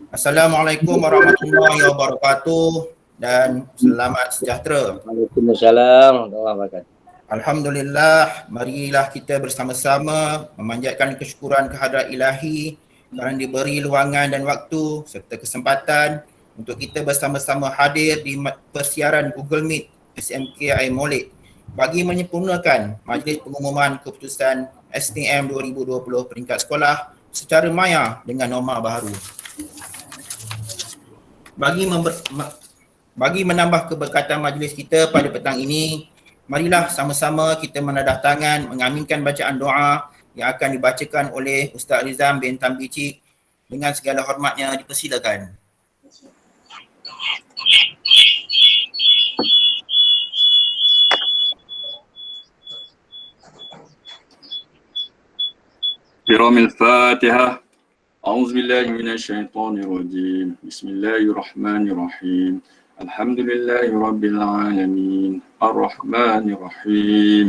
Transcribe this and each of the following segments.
Assalamualaikum warahmatullahi wabarakatuh dan selamat sejahtera. Waalaikumsalam warahmatullahi wabarakatuh. Alhamdulillah, marilah kita bersama-sama memanjatkan kesyukuran kehadrat Ilahi kerana diberi luangan dan waktu serta kesempatan untuk kita bersama-sama hadir di persiaran Google Meet SMK Molek bagi menyempurnakan majlis pengumuman keputusan STM 2020 peringkat sekolah secara maya dengan norma baru. Bagi menambah keberkatan majlis kita pada petang ini, marilah sama-sama kita menadah tangan mengaminkan bacaan doa yang akan dibacakan oleh Ustaz Rizam bin Tan Bicik. Dengan segala hormatnya dipersilakan. Biramil Fatihah. أعوذ بالله من الشيطان الرجيم بسم الله الرحمن الرحيم الحمد لله رب العالمين الرحمن الرحيم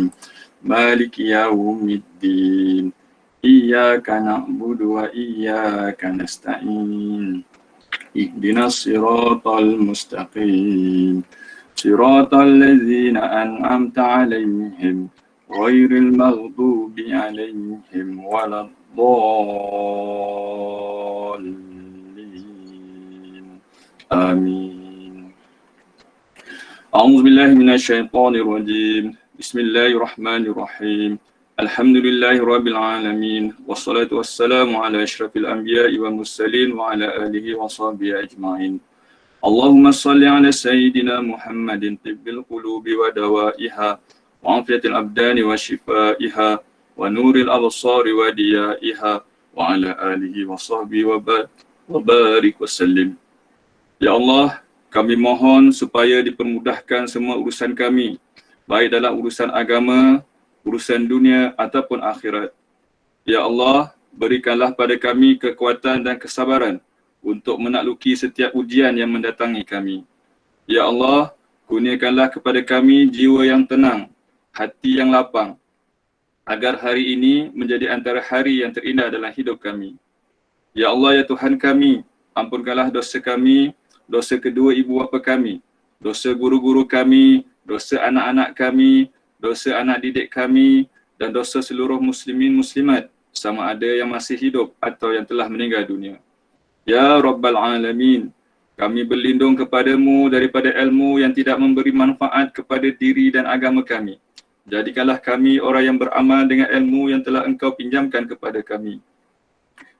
مالك يوم الدين إياك نعبد وإياك نستعين اهدنا الصراط المستقيم صراط الذين أنعمت عليهم غير المغضوب عليهم ولا الضالين آمين أعوذ بالله من الشيطان الرجيم بسم الله الرحمن الرحيم الحمد لله رب العالمين والصلاة والسلام على أشرف الأنبياء والمرسلين وعلى آله وصحبه أجمعين اللهم صل على سيدنا محمد طب القلوب ودوائها وعافية الأبدان وشفائها ونور الأبصار وديائها وعلى آله وصحبه وبارك وسلم. Ya Allah, kami mohon supaya dipermudahkan semua urusan kami, baik dalam urusan agama, urusan dunia ataupun akhirat. Ya Allah, berikanlah pada kami kekuatan dan kesabaran untuk menakluki setiap ujian yang mendatangi kami. Ya Allah, kurniakanlah kepada kami jiwa yang tenang, hati yang lapang, agar hari ini menjadi antara hari yang terindah dalam hidup kami. Ya Allah, ya Tuhan kami, ampunkanlah dosa kami, dosa kedua ibu bapa kami, dosa guru-guru kami, dosa anak-anak kami, dosa anak didik kami, dan dosa seluruh muslimin muslimat, sama ada yang masih hidup atau yang telah meninggal dunia. Ya Rabbal Alamin, kami berlindung kepadamu daripada ilmu yang tidak memberi manfaat kepada diri dan agama kami. Jadikanlah kami orang yang beramal dengan ilmu yang telah Engkau pinjamkan kepada kami.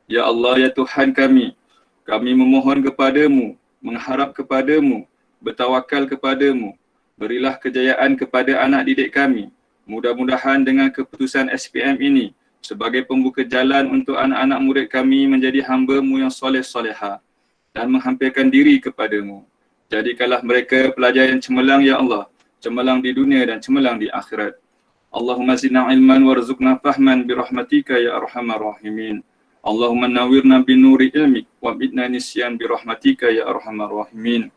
Ya Allah, ya Tuhan kami memohon kepadamu, mengharap kepadamu, bertawakal kepadamu. Berilah kejayaan kepada anak didik kami. Mudah-mudahan dengan keputusan SPM ini sebagai pembuka jalan untuk anak-anak murid kami menjadi hamba-Mu yang soleh-soleha dan menghampirkan diri kepadamu. Jadikanlah mereka pelajar yang cemerlang, ya Allah. Cemerlang di dunia dan cemerlang di akhirat. Allahumma zidna ilman warzuqna fahman birahmatika ya arhamar rahimin. Allahumma nawwirna binuri ilmik wa bidna nisyan birahmatika ya arhamar rahimin.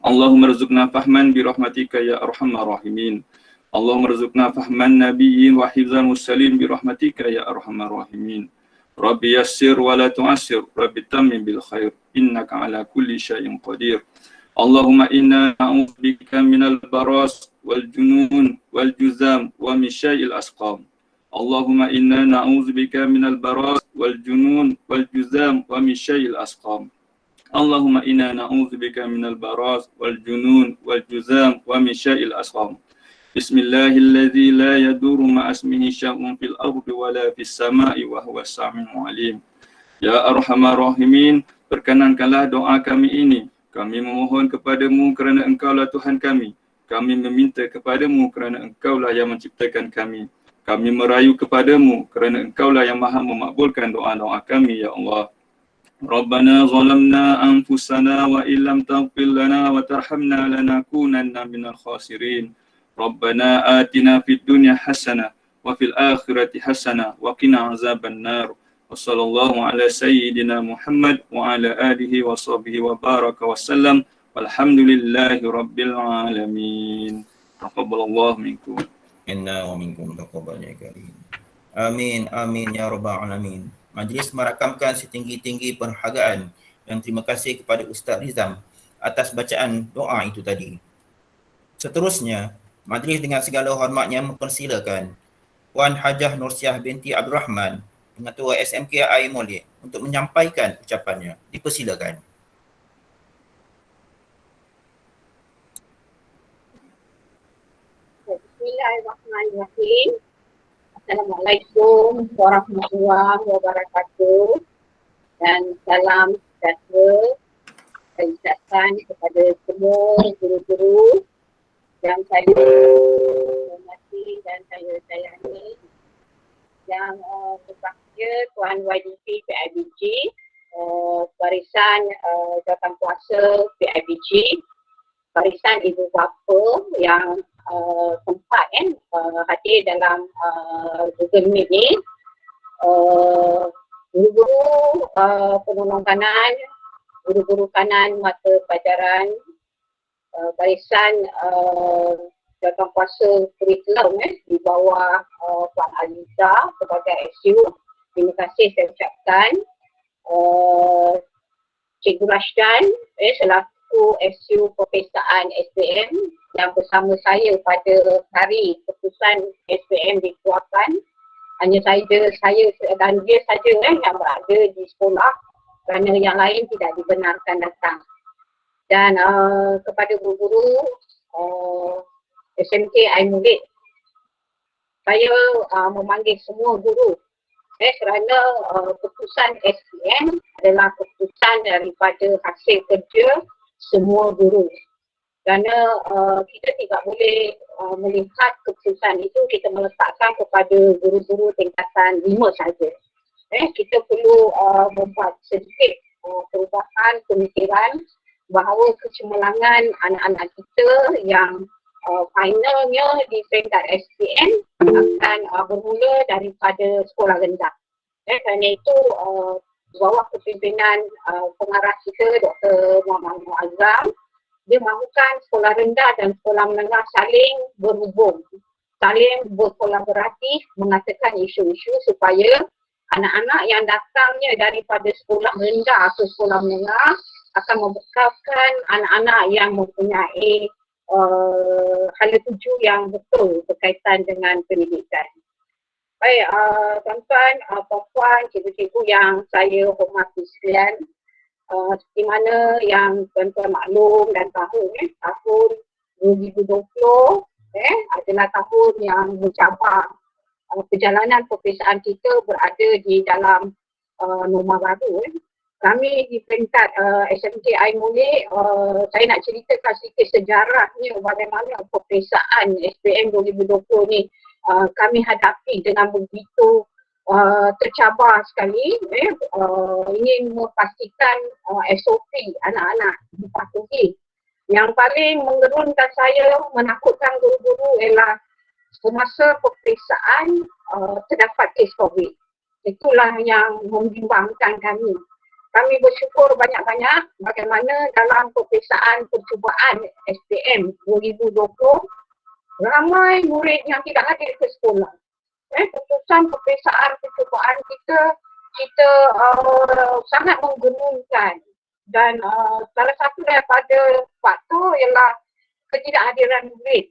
Allahumma rzuqna fahman birahmatika ya arhamar rahimin. Allahumma rzuqna fahman nabiyyin wa hifzan mursalin birahmatika ya arhamar rahimin. Rabbi yassir wa la tu'assir, Rabbi tammim bil khair, innaka ala kulli syai'in qadir. Allahumma inna na'udzubika minal baras wal junun wal juzam wa min syai'il asqam. Allahumma inna na'udzubika minal baras wal junun wal juzam wa min syai'il asqam. Allahumma inna na'udzubika minal baras wal junun wal juzam wa min syai'il asqam. Bismillahilladzi la yadurru ma'asmihi syai'un fil ardi wa la fis sama'i wa huwas sami'ul 'alim. Ya Arhamar Rahimin, perkenankanlah doa kami ini. Kami memohon kepadamu kerana Engkaulah Tuhan kami. Kami meminta kepadamu kerana Engkaulah yang menciptakan kami. Kami merayu kepadamu kerana Engkaulah yang maha memakbulkan doa-doa kami, ya Allah. Rabbana zalamna anfusana wa illam taghfir lana wa tarhamna lanakunanna minal khasirin. Rabbana atina fid dunya hasanah wa fil akhirati hasanah wa qina azaban nar. Wassallallahu ala sayyidina Muhammad wa ala alihi wa sahbihi wa baraka wa sallam. Walhamdulillahi rabbil alamin. Taqabbalallahu minkum. Inna wa minkum taqabbal ya karim. Amin, amin ya rabbal alamin. Majlis merakamkan setinggi-tinggi penghargaan Dan terima kasih kepada Ustaz Rizam atas bacaan doa itu tadi. Seterusnya, majlis dengan segala hormatnya mempersilakan Puan Hajah Nursiah binti Abdul Rahman, Pengetua SMK Air Molek untuk menyampaikan ucapannya. Dipersilakan. Bismillahirrahmanirrahim. Assalamualaikum warahmatullahi wabarakatuh. Dan salam sejahtera saya ucapkan kepada semua guru-guru yang saya hormati dan saya sayangi, yang berbahagia Tuan YDP PIBG, barisan jawatankuasa PIBG, barisan ibu bapa yang sempat hadir dalam Google Meet ni, guru-guru penolong kanan, guru-guru kanan mata pelajaran, barisan jawatankuasa kurikulum di bawah Puan Aliza sebagai SU. Terima kasih saya ucapkan. Cikgu Rashdan selaku SU Perpesaan SPM yang bersama saya pada hari keputusan SPM dikeluarkan. Hanya saya dan dia saja yang berada di sekolah kerana yang lain tidak dibenarkan datang. Dan kepada guru-guru SMK Air Molek, saya memanggil semua guru kerana keputusan SPM adalah keputusan daripada hasil kerja semua guru. Kerana kita tidak boleh melihat keputusan itu kita meletakkan kepada guru-guru tingkatan 5 saja. Kita perlu membuat sedikit perubahan pemikiran bahawa kecemerlangan anak-anak kita yang finalnya di peringkat SPM akan bermula daripada sekolah rendah. Kerana itu bawah kepimpinan pengarah kita Dr. Muhammad Azam, dia mahukan sekolah rendah dan sekolah menengah saling berhubung, saling berkolaboratif mengatakan isu-isu supaya anak-anak yang datangnya daripada sekolah rendah ke sekolah menengah akan membekalkan anak-anak yang mempunyai hala tuju yang betul berkaitan dengan pendidikan. Baik, tuan-tuan, puan-puan, cikgu-cikgu yang saya hormati sekalian, seperti mana yang tuan-tuan maklum dan tahu, tahun 2020 adalah tahun yang mencabar. Perjalanan perpesaan kita berada di dalam norma baru. Kami di peringkat SMK Air Molek, saya nak ceritakan sedikit sejarahnya bagaimana perpesaan SPM 2020 ni kami hadapi dengan begitu tercabar sekali. Ingin memastikan SOP anak-anak dipatuhi. Yang paling mengerunkan saya, menakutkan guru-guru ialah semasa perpesaan terdapat kes COVID. Itulah yang membimbangkan kami. Kami bersyukur banyak-banyak bagaimana dalam perpesaan percubaan SPM 2020 ramai murid yang tidak hadir ke sekolah. Keputusan perpesaan percubaan kita sangat menggenungkan, dan salah satu daripada faktor ialah ketidakhadiran murid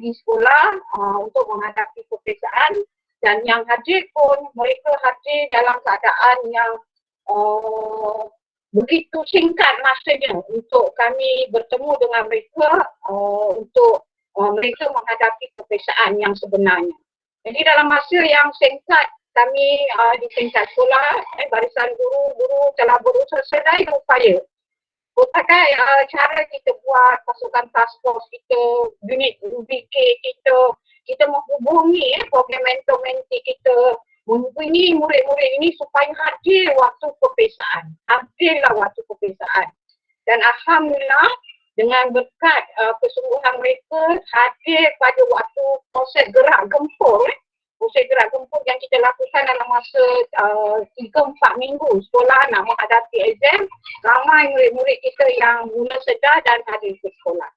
di sekolah untuk menghadapi perpesaan, dan yang hadir pun mereka hadir dalam keadaan yang begitu singkat masanya untuk kami bertemu dengan mereka untuk mereka menghadapi perpesaan yang sebenarnya. Jadi dalam masa yang singkat kami di tingkat sekolah, barisan guru-guru telah berusaha sedaya upaya berbagai cara kita buat pasukan task force kita, unit UBK kita menghubungi program mentor-mentee kita, menghubungi murid-murid ini supaya hadir waktu perpesaan. Hadirlah waktu perpesaan. Dan alhamdulillah dengan berkat kesungguhan mereka hadir pada waktu proses gerak gempur. Proses gerak gempur yang kita lakukan dalam masa 3-4 minggu sekolah nak menghadapi exam. Ramai murid-murid kita yang mula sedar dan hadir ke sekolah.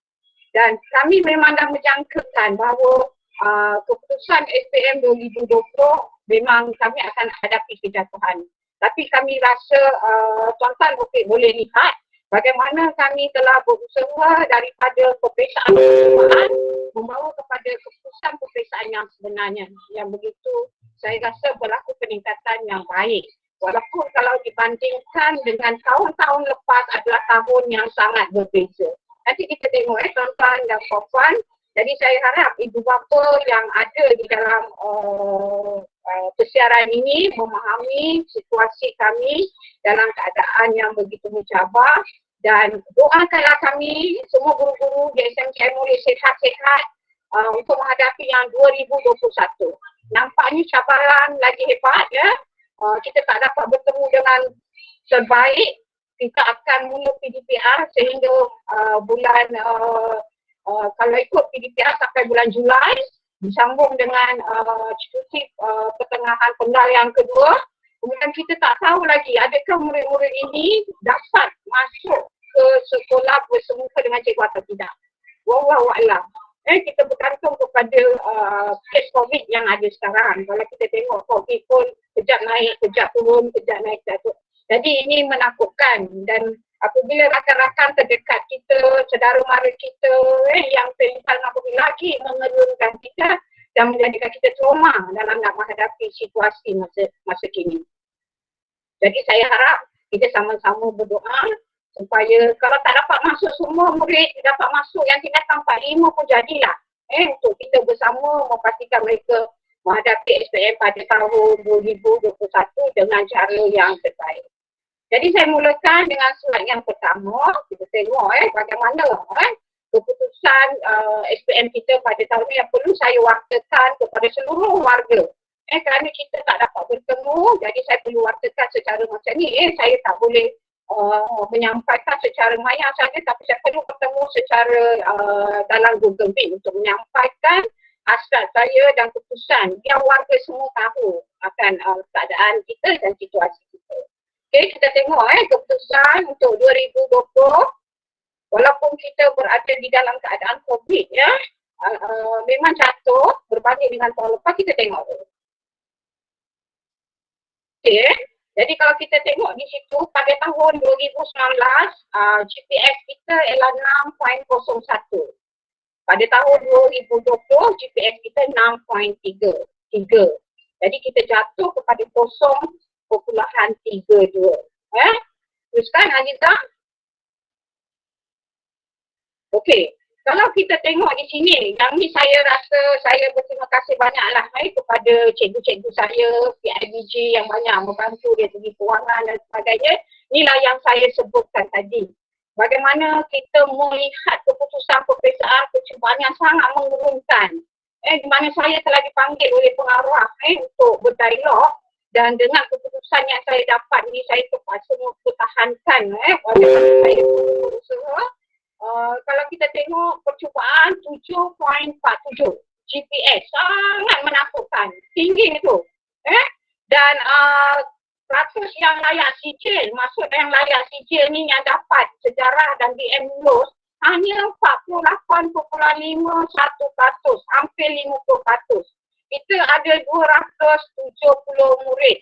Dan kami memang dah menjangkakan bahawa keputusan SPM 2020 memang kami akan hadapi kejatuhan. Tapi kami rasa tuan-tuan boleh lihat bagaimana kami telah berusaha daripada peperiksaan percubaan membawa kepada keputusan peperiksaan yang sebenarnya. Yang begitu saya rasa berlaku peningkatan yang baik. Walaupun kalau dibandingkan dengan tahun-tahun lepas adalah tahun yang sangat berbeza. Nanti kita tengok tuan-tuan dan puan-puan. Jadi saya harap ibu bapa yang ada di dalam persiaran ini memahami situasi kami dalam keadaan yang begitu mencabar dan doakanlah kami semua guru-guru di SMK boleh sihat-sihat untuk menghadapi yang 2021. Nampaknya cabaran lagi hebat ya. Kita tak dapat bertemu dengan terbaik. Kita akan mula PDPR sehingga bulan kalau ikut PDPR sampai bulan Julai, disambung dengan cuti pertengahan penggal yang kedua. Kemudian kita tak tahu lagi adakah murid-murid ini dapat masuk ke sekolah bersemuka dengan cikgu atau tidak. Wallahualam. Kita bergantung kepada kes COVID yang ada sekarang. Kalau kita tengok COVID pun kejap naik, kejap turun, kejap naik, kejap turun. Jadi ini menakutkan dan apabila rakan-rakan terdekat kita, saudara mara kita yang terlibat lagi mengerunkan kita dan menjadikan kita trauma dalam nak menghadapi situasi masa kini. Jadi saya harap kita sama-sama berdoa supaya kalau tak dapat masuk semua murid, dapat masuk yang tingkatan 45 pun jadilah. Untuk kita bersama memastikan mereka menghadapi SPM pada tahun 2021 dengan cara yang terbaik. Jadi saya mulakan dengan slide yang pertama. Kita tengok bagaimana keputusan SPM kita pada tahun ini yang perlu saya wartakan kepada seluruh warga. Kerana kita tak dapat bertemu, jadi saya perlu wartakan secara macam ni. Saya tak boleh menyampaikan secara maya saja, tapi saya perlu bertemu secara dalam Google Meet untuk menyampaikan hasrat saya dan keputusan biar warga semua tahu akan keadaan kita dan situasi kita. Okay, kita tengok keputusan untuk 2020 walaupun kita berada di dalam keadaan COVID ya, memang jatuh berbanding dengan tahun lepas. Kita tengok dulu. Okay, jadi kalau kita tengok di situ pada tahun 2019 GPS kita ialah 6.01. Pada tahun 2020 GPS kita 6.3. Jadi kita jatuh kepada 0.32. Teruskan Aziza. Okey, kalau kita tengok di sini, yang ni saya rasa saya berterima kasih banyaklah kepada cikgu-cikgu saya, PIBG yang banyak membantu dari segi kewangan dan sebagainya. Inilah yang saya sebutkan tadi. Bagaimana kita melihat keputusan peperiksaan percubaan yang sangat mengurungkan. Di mana saya telah dipanggil oleh pengarah untuk berdialog. Dan dengan keputusan yang saya dapat ini, saya terpaksa mempertahankan bagaimana saya berusaha. Kalau kita tengok percubaan 7.47 GPS, sangat menakutkan, tinggi itu. Dan ratus yang layak sijil, maksud yang layak sijil ni yang dapat sejarah dan DM lulus hanya 48.51%, hampir 50%. Kita ada 270 murid.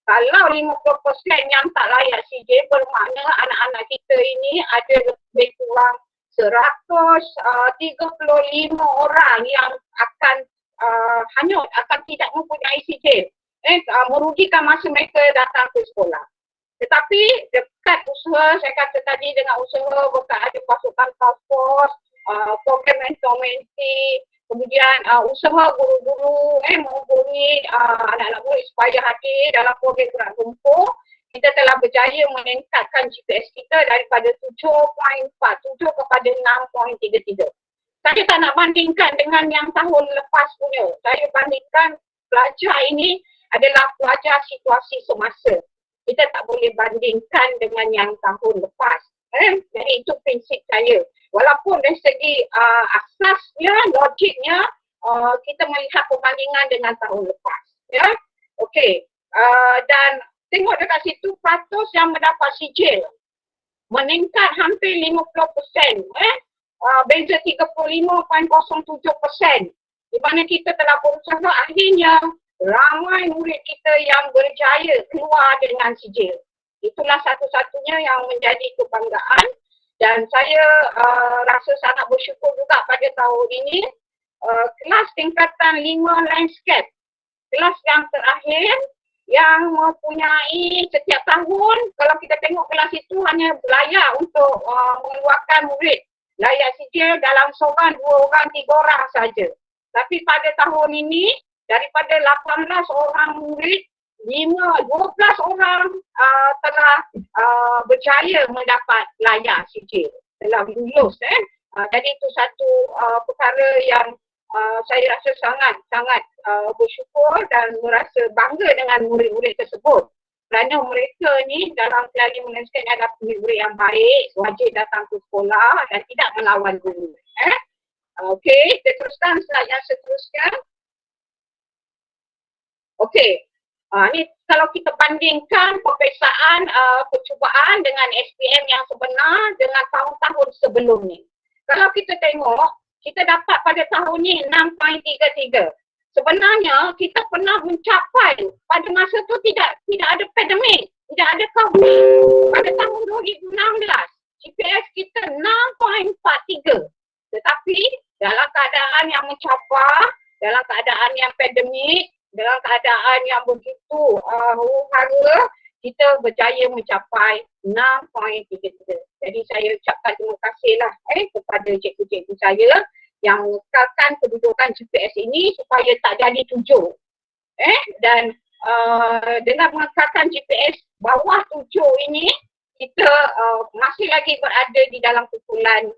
Kalau 50% yang tak layak CJ, bermakna anak-anak kita ini ada lebih kurang 135 orang yang akan hanyut, akan tidak mempunyai CJ. Merugikan masa mereka datang ke sekolah. Tetapi dekat usaha, saya kata tadi dengan usaha bukan ada pasukan task force, program mentor-mentee, kemudian usaha guru-guru menghubungi anak-anak murid supaya hadir dalam program gerak kumpul, kita telah berjaya meningkatkan GPS kita daripada 7.47 kepada 6.33. Saya tak nak bandingkan dengan yang tahun lepas punya. Saya bandingkan pelajar ini adalah pelajar situasi semasa. Kita tak boleh bandingkan dengan yang tahun lepas. Jadi itu prinsip saya. Walaupun dari segi asasnya, logiknya, kita melihat perbandingan dengan tahun lepas. Ya, okey. Dan tengok dekat situ peratus yang mendapat sijil meningkat hampir 50%. Beza 35.07%. Di mana kita telah berusaha akhirnya ramai murid kita yang berjaya keluar dengan sijil. Itulah satu-satunya yang menjadi kebanggaan dan saya rasa sangat bersyukur juga pada tahun ini kelas tingkatan 5 landscape, kelas yang terakhir yang mempunyai setiap tahun, kalau kita tengok kelas itu hanya layak untuk mengeluarkan murid layak sijil dalam seorang, 2 orang, 3 orang saja. Tapi pada tahun ini daripada 18 orang murid, 12 orang telah berjaya mendapat layak sijil, telah lulus. Jadi itu satu perkara yang saya rasa sangat bersyukur dan merasa bangga dengan murid-murid tersebut. Kerana mereka ni dalam Keladi Malaysia ni adalah murid-murid yang baik, wajib datang ke sekolah dan tidak melawan guru. Okey, kita teruskan slide yang seterusnya. Okey, ni kalau kita bandingkan peperiksaan percubaan dengan SPM yang sebenar dengan tahun-tahun sebelum ni. Kalau kita tengok, kita dapat pada tahun ni 6.33. Sebenarnya kita pernah mencapai pada masa tu tidak ada pandemik, tidak ada COVID. Pada tahun 2016, GPS kita 6.43. Tetapi dalam keadaan yang mencabar, dalam keadaan yang pandemik, dalam keadaan yang begitu huru-hara, kita berjaya mencapai 6.33. Jadi saya ucapkan terima kasihlah kepada cikgu-cikgu saya yang mengekalkan kedudukan GPS ini supaya tak jadi 7. Dan dengan mengekalkan GPS bawah 7 ini, kita masih lagi berada di dalam kumpulan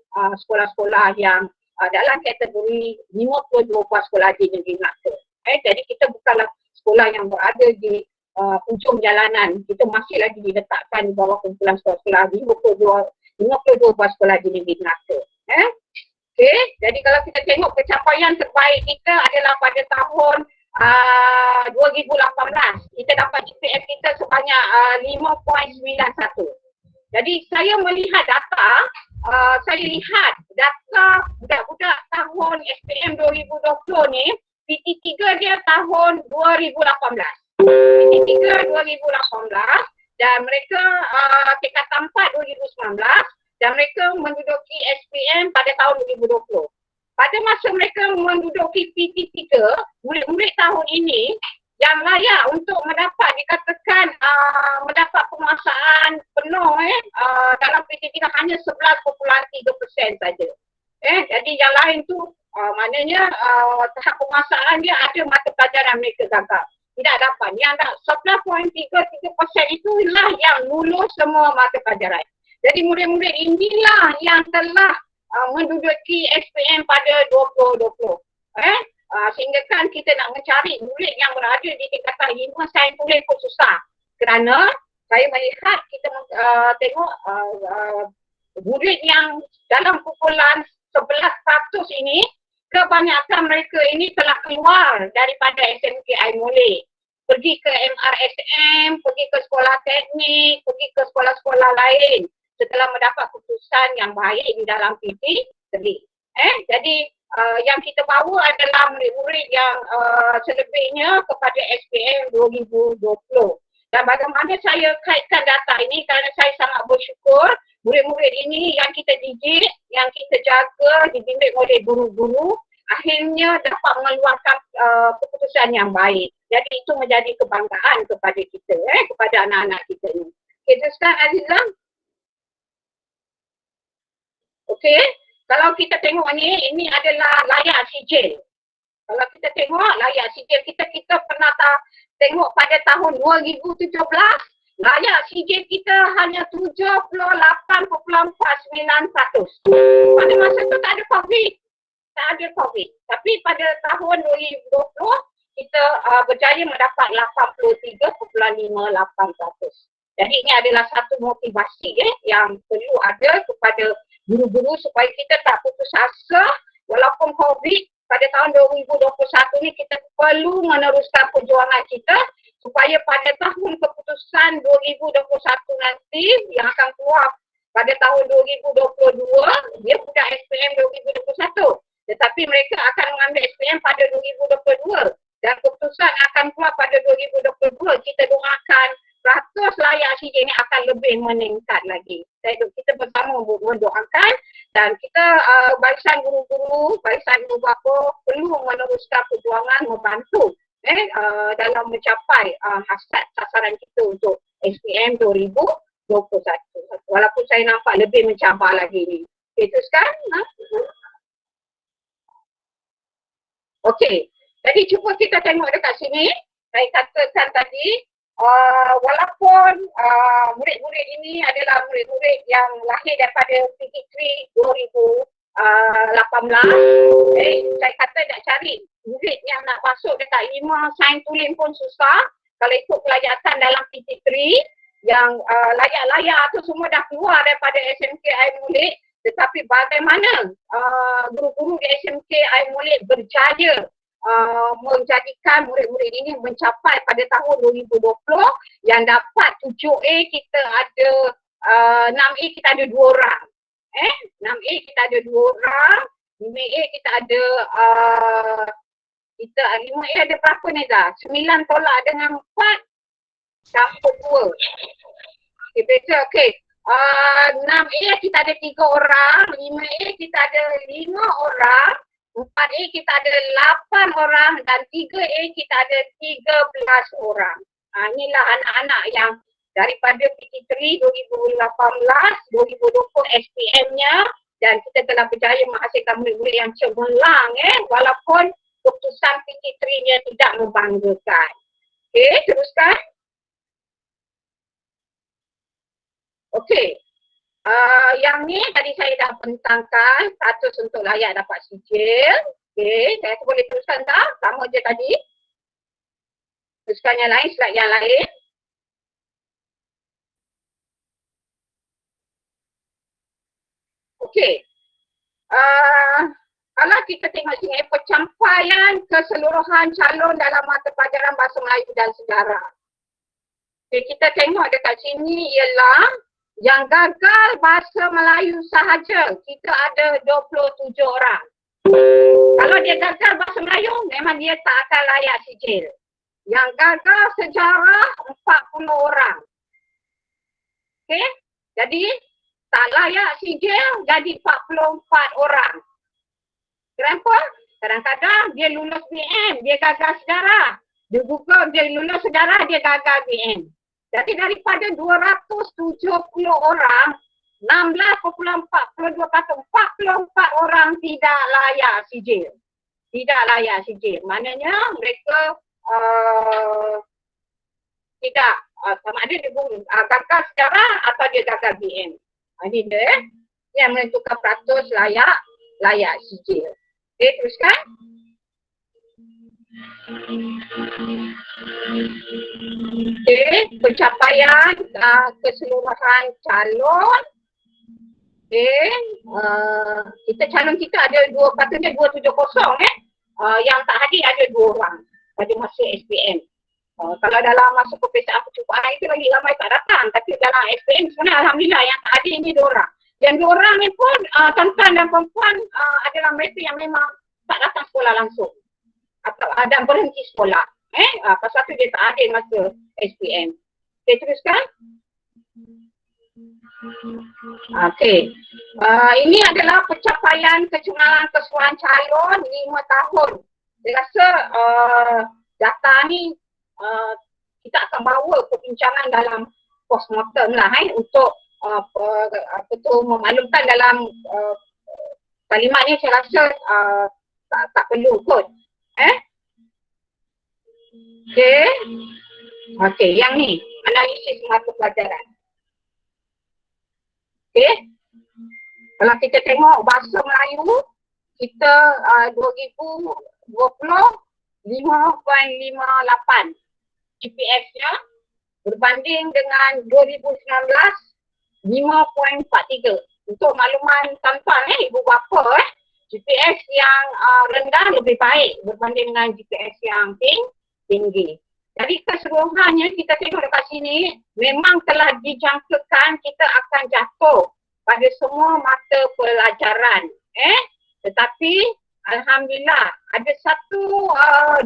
sekolah-sekolah yang dalam kategori 52 buah sekolah di negeri Melaka. Jadi kita bukanlah sekolah yang berada di ujung jalanan, kita masih lagi diletakkan di bawah kumpulan sekolah-sekolah 52 buah sekolah di negeri Melaka. Okey, jadi kalau kita tengok pencapaian terbaik kita adalah pada tahun 2018. Kita dapat GPS kita sebanyak 5.91. Jadi saya melihat data, budak-budak tahun SPM 2020 ni, PT3 dia tahun 2018. PT3 2018 dan mereka tingkatan 4 2019 dan mereka menduduki SPM pada tahun 2020. Pada masa mereka menduduki PT3, murid-murid tahun ini yang layak untuk dikatakan mendapat penguasaan penuh dalam PT3 hanya 11.3% saja. Jadi yang lain tu maknanya tahap penguasaan dia ada mata pelajaran mereka gagal. Tidak dapat. Yang 11.33% itulah yang lulus semua mata pelajaran. Jadi murid-murid inilah yang telah menduduki SPM pada 2020. Sehingga kan kita nak mencari murid yang berada di tingkatan 5 saya tulis pun susah. Kerana saya melihat kita tengok murid yang dalam kumpulan 11% ini, kebanyakan mereka ini telah keluar daripada SMK Aimole. Pergi ke MRSM, pergi ke sekolah teknik, pergi ke sekolah-sekolah lain setelah mendapat keputusan yang baik di dalam PT3. Jadi yang kita bawa adalah murid-murid yang selebihnya kepada SPM 2020. Dan bagaimana saya kaitkan data ini kerana saya sangat bersyukur murid-murid ini yang kita didik, yang kita jaga, dibimbing oleh guru-guru, akhirnya dapat mengeluarkan keputusan yang baik. Jadi itu menjadi kebanggaan kepada kita, kepada anak-anak kita ini. Okay, teruskan Azizah. Okey, kalau kita tengok ini adalah layak sijil. Kalau kita tengok layak sijil kita pernah tengok pada tahun 2017, layak sijil kita hanya 78.49%. Pada masa itu tak ada COVID. Tapi pada tahun 2020, kita berjaya mendapat 83.58%. Jadi ini adalah satu motivasi yang perlu ada kepada guru-guru supaya kita tak putus asa walaupun COVID. Pada tahun 2021 ni kita perlu meneruskan perjuangan kita supaya pada tahun keputusan 2021 nanti yang akan keluar pada tahun 2022, dia bukan SPM 2021. Tetapi mereka akan mengambil SPM pada 2022. dan keputusan akan keluar pada 2022. Kita doakan ratus layak CJ ini akan lebih meningkat lagi. Kita bersama mendoakan dan kita barisan guru-guru, barisan ibu bapa perlu meneruskan perjuangan membantu dalam mencapai hasrat sasaran kita untuk SPM 2021. Walaupun saya nampak lebih mencabar lagi ni. Okay, teruskan. Okey, jadi cuba kita tengok dekat sini. Saya katakan tadi, walaupun murid-murid ini adalah murid-murid yang lahir daripada PG3 2018, saya kata nak cari murid yang nak masuk dekat 5 sains tulis pun susah. Kalau ikut pelajaran dalam PG3 yang layak-layak tu semua dah keluar daripada SMK Air Molek, tetapi bagaimana guru-guru di SMK Air Molek berjaya menjadikan murid-murid ini mencapai pada tahun 2020 yang dapat 7A kita ada 6A kita ada 2 orang. 6A kita ada 2 orang, 5A kita ada 5A ada berapa ni dah? 9 tolak dengan 4 dapat 2. Okay, betul. Okay. 6A kita ada 3 orang, 5A kita ada 5 orang, 4A kita ada 8 orang dan 3A kita ada 13 orang. Inilah anak-anak yang daripada PG3 2018, 2020 SPM-nya dan kita telah berjaya menghasilkan murid-murid yang cemerlang walaupun keputusan PG3-nya tidak membanggakan. Okey, teruskan. Okey. Yang ni tadi saya dah bentangkan 100 untuk layak dapat sijil. Okey, saya boleh teruskan tak? Sama je tadi. Teruskan yang lain, slide yang lain. Okey. Kalau kita tengok sini pencapaian keseluruhan calon dalam mata pelajaran Bahasa Melayu dan Sejarah. Okay, kita tengok dekat sini ialah yang gagal Bahasa Melayu sahaja, kita ada 27 orang. Kalau dia gagal Bahasa Melayu, memang dia tak akan layak sijil. Yang gagal Sejarah, 40 orang. Okey, jadi tak layak sijil, jadi 44 orang. Kenapa? Kadang-kadang dia lulus BM, dia gagal Sejarah. Dia buka, dia lulus Sejarah, dia gagal BM. Jadi daripada 270 orang, 16.42%, 44 orang tidak layak sijil. Tidak layak sijil. Maknanya mereka tidak, sama ada dia gagal Sejarah atau dia gagal BM. Ini dia yang menentukan peratus layak sijil. Okey, teruskan. Okey, pencapaian keseluruhan calon. Okey, kita calon kita ada patutnya 270 yang tak hadir ada 2 orang pada masa SPM. Kalau dalam masa peperiksaan percubaan itu lagi ramai tak datang, tapi dalam SPM sebenarnya alhamdulillah yang tak hadir ini 2 orang. Yang 2 orang ni pun tuan-tuan dan perempuan adalah mereka yang memang tak datang sekolah langsung atau dan berhenti sekolah. Pasal tu dia tak hadir masa SPM. Okey, teruskan. Okey. Ini adalah pencapaian kecemerlangan keseluruhan calon 5 tahun. Saya rasa data ni kita akan bawa perbincangan dalam postmortem lah untuk memaklumkan dalam kalimat ni saya rasa tak perlu kot. Okey. Okey, yang ni analisis mata pelajaran. Okey. Kalau kita tengok Bahasa Melayu kita 2020 5.58 GPS-nya berbanding dengan 2019 5.43. Untuk makluman tuan-tuan ibu bapa GPS yang rendah lebih baik berbanding dengan GPS yang tinggi. Jadi keseluruhannya kita tengok dekat sini memang telah dijangkakan kita akan jatuh pada semua mata pelajaran. Tetapi Alhamdulillah, ada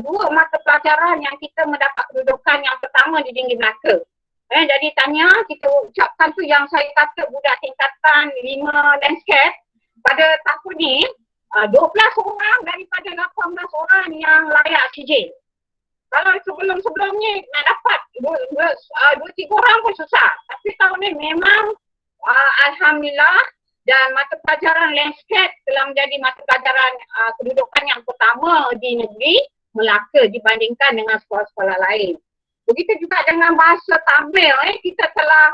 dua mata pelajaran yang kita mendapat kedudukan yang pertama di Tinggi Melaka. Jadi tanya, kita ucapkan tu yang saya kata budak tingkatan 5 landscape pada tahun ni, 12 orang daripada 18 orang yang layak sijil. Kalau sebelum-sebelumnya nak dapat 2-3 orang pun susah. Tapi tahun ni memang Alhamdulillah, dan mata pelajaran landscape telah menjadi mata pelajaran kedudukan yang pertama di negeri Melaka dibandingkan dengan sekolah-sekolah lain. Begitu juga dengan bahasa Tamil, kita telah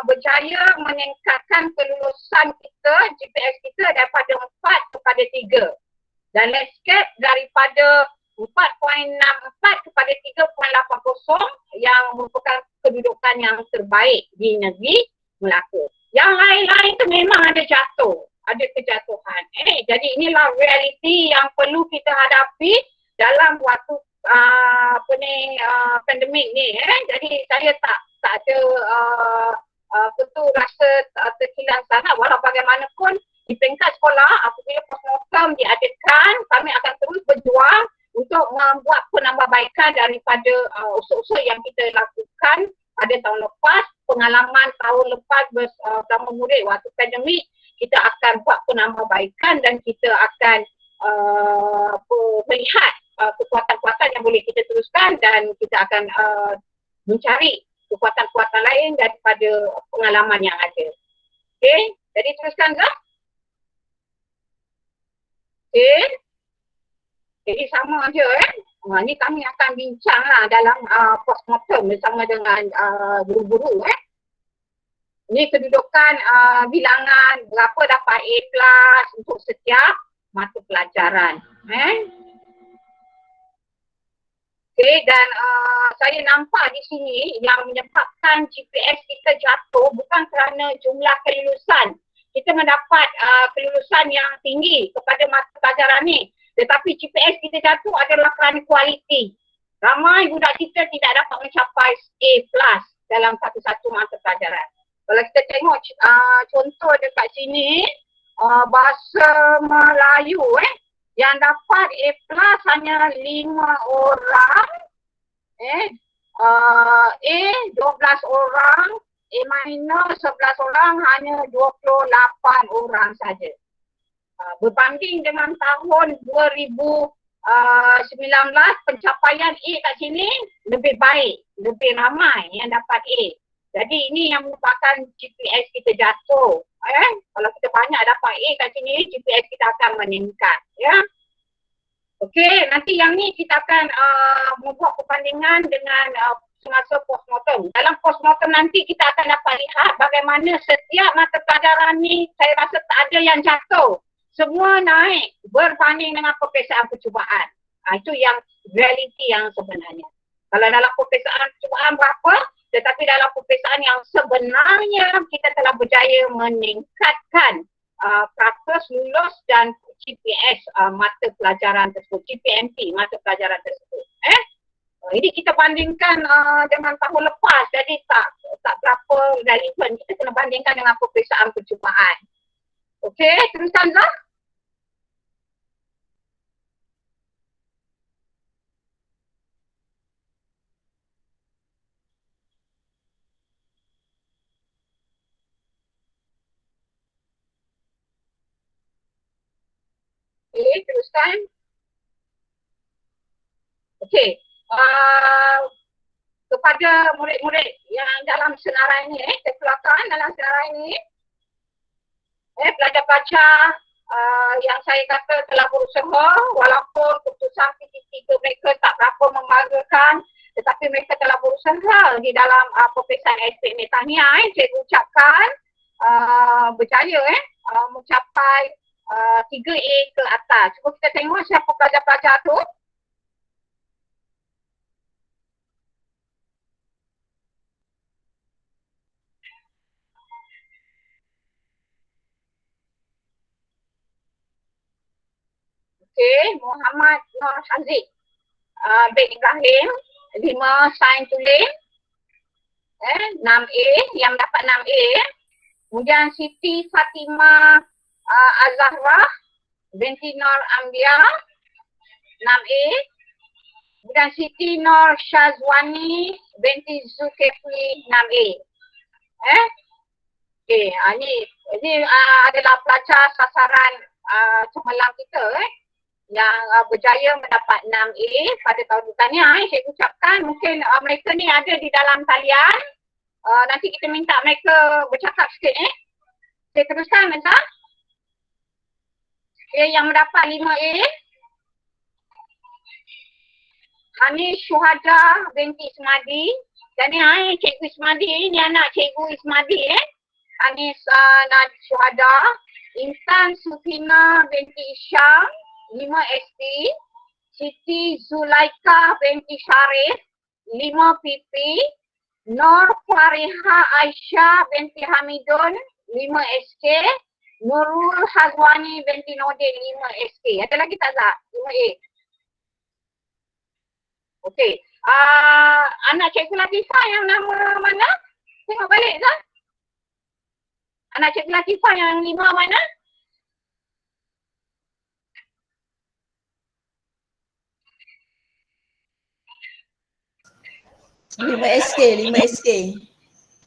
berjaya meningkatkan kelulusan kita, GPS kita daripada 4 kepada 3. Dan landscape daripada 4.64 kepada 3.80 yang merupakan kedudukan yang terbaik di negeri Melaka. Yang lain-lain tu memang ada jatuh, ada kejatuhan. Jadi inilah realiti yang perlu kita hadapi dalam waktu pandemik ni. Jadi saya tak ada rasa terkilan sangat, walau bagaimanapun di peringkat sekolah apabila postmortem diadakan, kami akan terus berjuang untuk membuat penambahbaikan daripada usul-usul yang kita lakukan pada tahun lepas. Pengalaman tahun lepas bersama murid waktu pandemik, kita akan buat penambahbaikan dan kita akan melihat kekuatan-kekuatan yang boleh kita teruskan dan kita akan mencari kekuatan-kekuatan lain daripada pengalaman yang ada. Okey, jadi teruskan ke? Okey. Jadi sama je ni kami akan bincang lah dalam postmortem bersama dengan guru-guru. Ini kedudukan bilangan berapa dapat A+ untuk setiap mata pelajaran. Okey, dan saya nampak di sini yang menyebabkan GPS kita jatuh bukan kerana jumlah kelulusan. Kita mendapat kelulusan yang tinggi kepada mata pelajaran ni. Tetapi GPS kita jatuh adalah kerana kualiti. Ramai budak kita tidak dapat mencapai A+ dalam satu-satu mata pelajaran. Kalau kita tengok contoh dekat sini, bahasa Melayu yang dapat A+ hanya 5 orang, A 12 orang, A- 11 orang, hanya 28 orang saja. Berbanding dengan tahun 2019, pencapaian A kat sini lebih baik, lebih ramai yang dapat A. Jadi ini yang merupakan GPS kita jatuh. Kalau kita banyak dapat A kat sini, GPS kita akan meningkat. Okey, nanti yang ni kita akan membuat perbandingan dengan semasa postmortem. Dalam postmortem nanti kita akan dapat lihat bagaimana setiap mata pelajaran ni saya rasa tak ada yang jatuh. Semua naik berbanding dengan peperiksaan percubaan. Itu yang realiti yang sebenarnya. Kalau dalam peperiksaan percubaan berapa, tetapi dalam peperiksaan yang sebenarnya kita telah berjaya meningkatkan peratus lulus dan GPS mata pelajaran tersebut, GPMP mata pelajaran tersebut. Ini kita bandingkan dengan tahun lepas, jadi tak berapa relevan. Kita kena bandingkan dengan peperiksaan percubaan. Okey, teruskan Zah. Okey, teruskan. Okey, kepada murid-murid yang dalam senarai ini, kekelakar dalam senarai ini, pelajar-pelajar yang saya kata telah berusaha walaupun keputusan PT3 mereka tak berapa membanggakan, tetapi mereka telah berusaha di dalam peperiksaan SPM tahniah. Saya ucapkan berjaya mencapai 3A ke atas. Cuba kita tengok siapa pelajar-pelajar tu. Okey, Muhammad Nur Haziq bin Ibrahim, 5 sains tulis, 6A, yang dapat 6A. Kemudian Siti Fatimah Az-Zahra binti Nur Ambia 6A. Kemudian Siti Nur Syazwani binti Zulkifli 6A. Okey, ini adalah pelajar sasaran cemerlang kita yang berjaya mendapat 6A pada tahun ini. Tahniah saya ucapkan. Mungkin mereka ni ada di dalam talian. Nanti kita minta mereka bercakap sikit Saya teruskan Menta. Yang mendapat 5A. Hanis Syuhada binti Ismadi. Tahniah Cikgu Ismadi, ini anak Cikgu Ismadi Hanis Syuhada. Intan Sufina binti Isyam 5SD. Siti Zulaika binti Syarif 5PP. Nur Fariha Aisyah binti Hamidun 5SK. Nurul Hazwani binti Nordin 5SK. Ada lagi tak Zah? 5A. Okey. Anak Cikgu Latifah yang nama mana? Tengok balik Zah. Anak Cikgu Latifah yang 5 mana? Lima SK.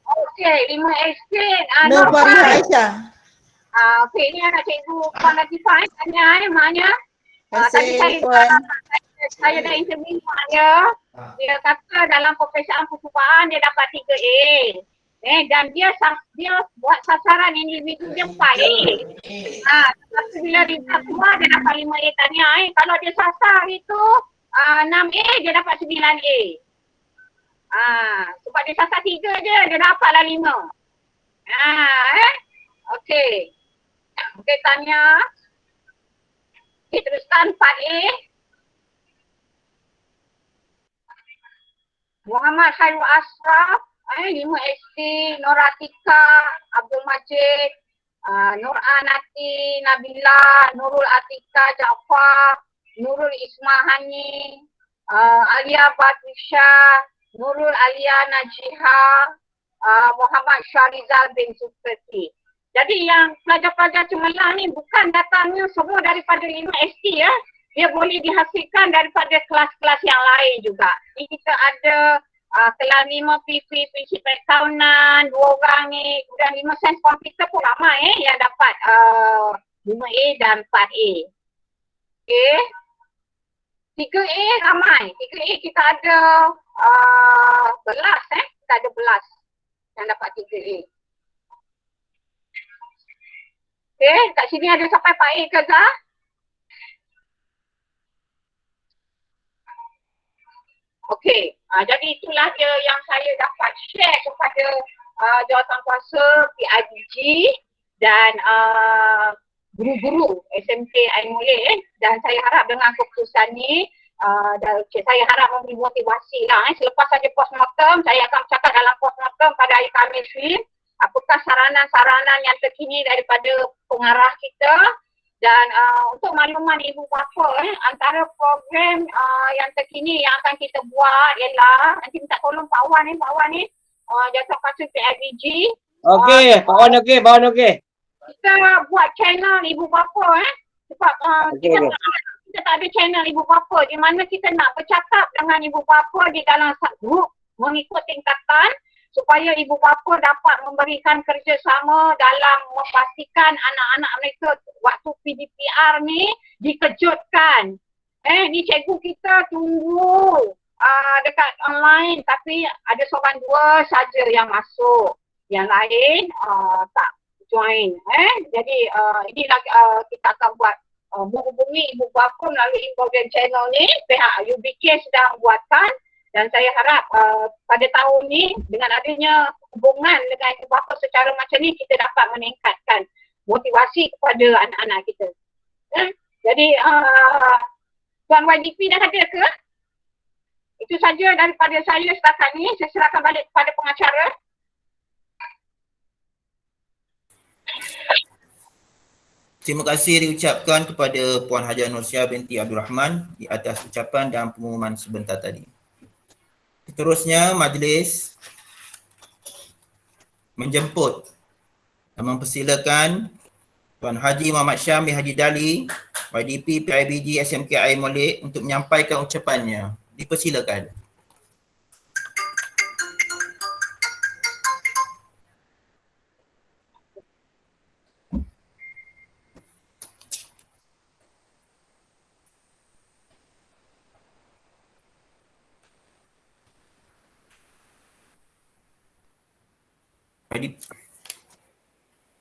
Okey, 5SK. Nur Fariha Aisyah. Okey, ini anak Cikgu Puan Latifah tanya maknya. Tadi saya dah interview maknya. Dia kata dalam peperiksaan percubaan dia dapat 3A. Dan dia buat sasaran individu dia 4A. Tapi bila dia keluar dia dapat 5A tanya. Kalau dia sasar itu 6A dia dapat 9A. Sebab dia sasar 3 je, dia dapatlah 5. Okey. Okey, tanya. Kita teruskan 4A. Muhammad Khairul Ashraf 5SD. Nur Atika Abdul Majid. Nur Anati Nabila. Nurul Atika Jaafar. Nurul Ismahani. Alia Batrisha. Nurul Alia Najiha. Muhammad Syarizal bin Zulkifli. Jadi yang pelajar-pelajar cemerlang ni bukan datangnya semua daripada 5SD Dia boleh dihasilkan daripada kelas-kelas yang lain juga. Jadi kita ada kelas 5 PP, prinsip akauntan, 2 orang ni. Kemudian 5 sains komputer pun ramai yang dapat 5A dan 4A. Okay. 3A ramai. 3A kita ada belas kita ada belas yang dapat 3A. Okay, kat sini ada sampai 4A ke Zah? Okey, jadi itulah dia yang saya dapat share kepada jawatankuasa PIBG dan guru-guru SMK Ain Mulih dan saya harap dengan keputusan ni saya harap memberi motivasi lah selepas saja postmortem saya akan bercakap dalam postmortem pada hari Khamis ni apakah saranan-saranan yang terkini daripada pengarah kita. Dan untuk makluman ibu bapa antara program yang terkini yang akan kita buat ialah nanti minta tolong Pak Wan ni jawatankuasa PIBG. Okey, Pak Wan okey. Kita buat channel ibu bapa sebab kita tak ada channel ibu bapa di mana kita nak bercakap dengan ibu bapa di dalam grup mengikut tingkatan supaya ibu bapa dapat memberikan kerjasama dalam memastikan anak-anak mereka waktu PDPR ni dikejutkan. Ni cikgu kita tunggu dekat online tapi ada seorang 2 saja yang masuk. Yang lain tak join. Jadi inilah kita akan buat menghubungi ibu bapa melalui program channel ni. Pihak UBK sedang buatkan. Dan saya harap pada tahun ni dengan adanya hubungan dengan ibu bapa secara macam ni kita dapat meningkatkan motivasi kepada anak-anak kita. Jadi Tuan YDP dah ada ke? Itu saja daripada saya setakat ni. Saya serahkan balik kepada pengacara. Terima kasih diucapkan kepada Puan Hajiah Nursia binti Abdul Rahman di atas ucapan dan pengumuman sebentar tadi. Seterusnya majlis menjemput dan mempersilakan Tuan Haji Muhammad Syam bin Haji Dali, YDP PIBG SMKI Molek untuk menyampaikan ucapannya. Dipersilakan.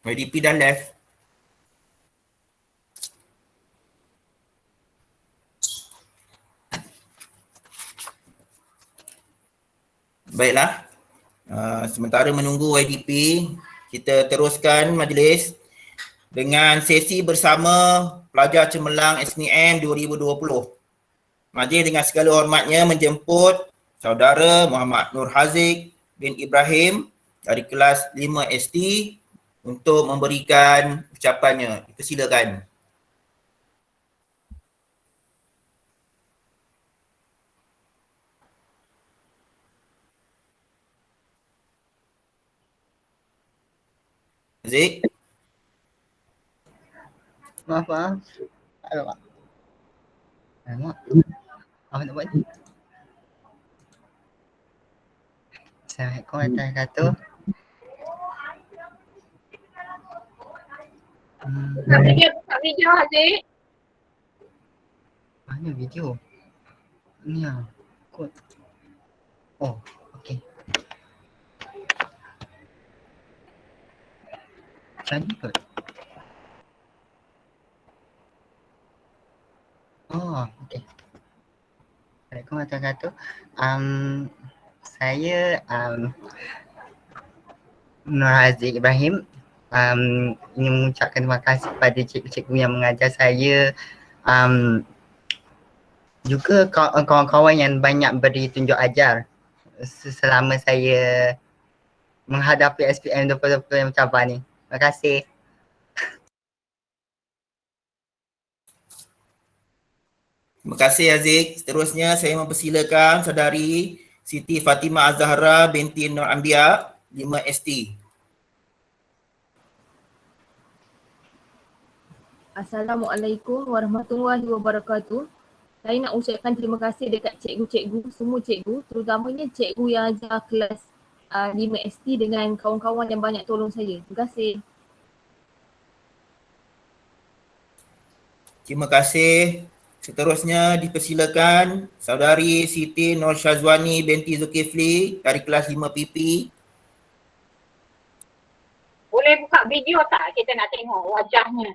YDP dah left. Baiklah. Sementara menunggu YDP, kita teruskan majlis dengan sesi bersama pelajar cemerlang SNM 2020. Majlis dengan segala hormatnya menjemput saudara Muhammad Nur Haziq bin Ibrahim dari kelas 5 ST untuk memberikan ucapannya. Silakan. Haziq. Maaf. Alamak. Apa nak buat ni? Assalamualaikum warahmatullahi wabarakatuh. Buka video Haziq. Mana video? Ni lah. Kod. Oh, okey. Macam ni kot. Oh, okey. Assalamualaikum warahmatullahi wabarakatuh. Saya Nur Haziq Ibrahim ingin mengucapkan terima kasih kepada cikgu-cikgu yang mengajar saya, juga kawan-kawan yang banyak beri tunjuk ajar selama saya menghadapi SPM 2020 yang mencabar ni. Terima kasih. Terima kasih Haziq. Seterusnya saya mempersilakan saudari Siti Fatimah Az-Zahra binti Nur Ambia 5 ST. Assalamualaikum warahmatullahi wabarakatuh. Saya nak ucapkan terima kasih dekat cikgu-cikgu, semua cikgu, terutamanya cikgu yang ajar kelas 5 ST dengan kawan-kawan yang banyak tolong saya. Terima kasih. Terima kasih. Seterusnya dipersilakan saudari Siti Nur Syazwani binti Zulkifli dari kelas 5 PP. Boleh buka video tak? Kita nak tengok wajahnya.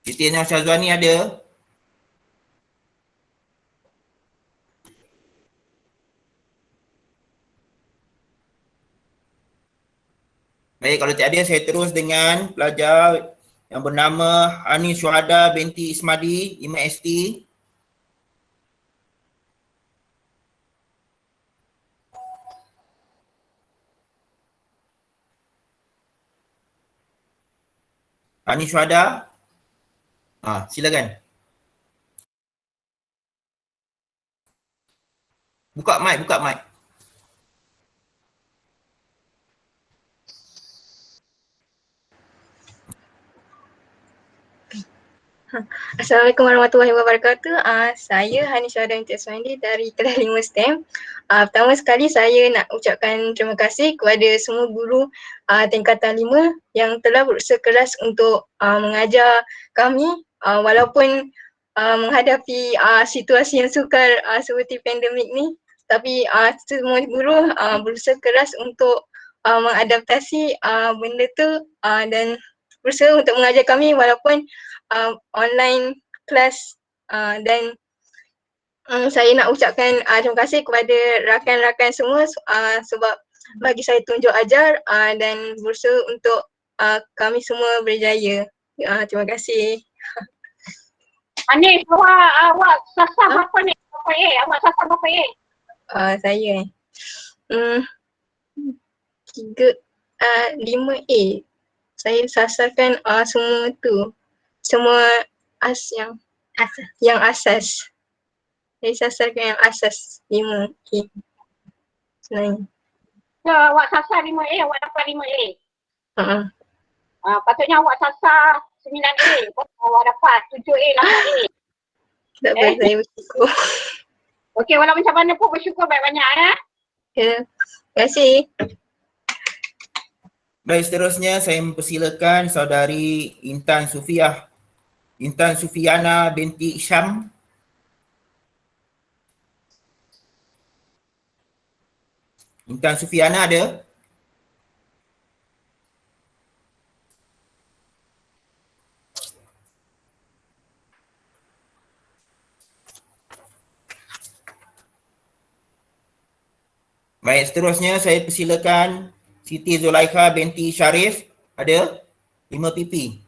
Siti Nur Syazwani ada? Baik, kalau tiada saya terus dengan pelajar yang bernama Hani Syuhada binti Ismadi 5 ST. Hani Syuhada. Silakan. Buka mic. Assalamualaikum warahmatullahi wabarakatuh. Saya Hani Syuhada binti Ismadi dari kelas 5 STEM. Pertama sekali saya nak ucapkan terima kasih kepada semua guru tingkatan 5 yang telah berusaha keras untuk mengajar kami walaupun menghadapi situasi yang sukar seperti pandemik ni, tapi semua guru berusaha keras untuk mengadaptasi benda tu dan berusaha untuk mengajar kami walaupun online class dan saya nak ucapkan terima kasih kepada rakan-rakan semua sebab bagi saya tunjuk ajar dan berusaha untuk kami semua berjaya. Terima kasih. Anis, awak sasar berapa ni? Berapa A? Awak sasar berapa A? Saya 5A. Saya sasarkan semua tu. Semua yang asas. Saya sasarkan yang asas 5A. Sebenarnya. So, awak sasar 5A, awak dapat 5A. Patutnya awak sasar 9A. Awak dapat 7A, 8A. Tak apa, saya bersyukur. Okey, walau macam mana pun bersyukur banyak-banyak ya. Ya, terima kasih. Baik, seterusnya saya mempersilakan saudari Intan Sufiana binti Isyam. Intan Sufiana ada? Baik, seterusnya saya persilakan Siti Zulaikha binti Syarif. Ada? 5 PP.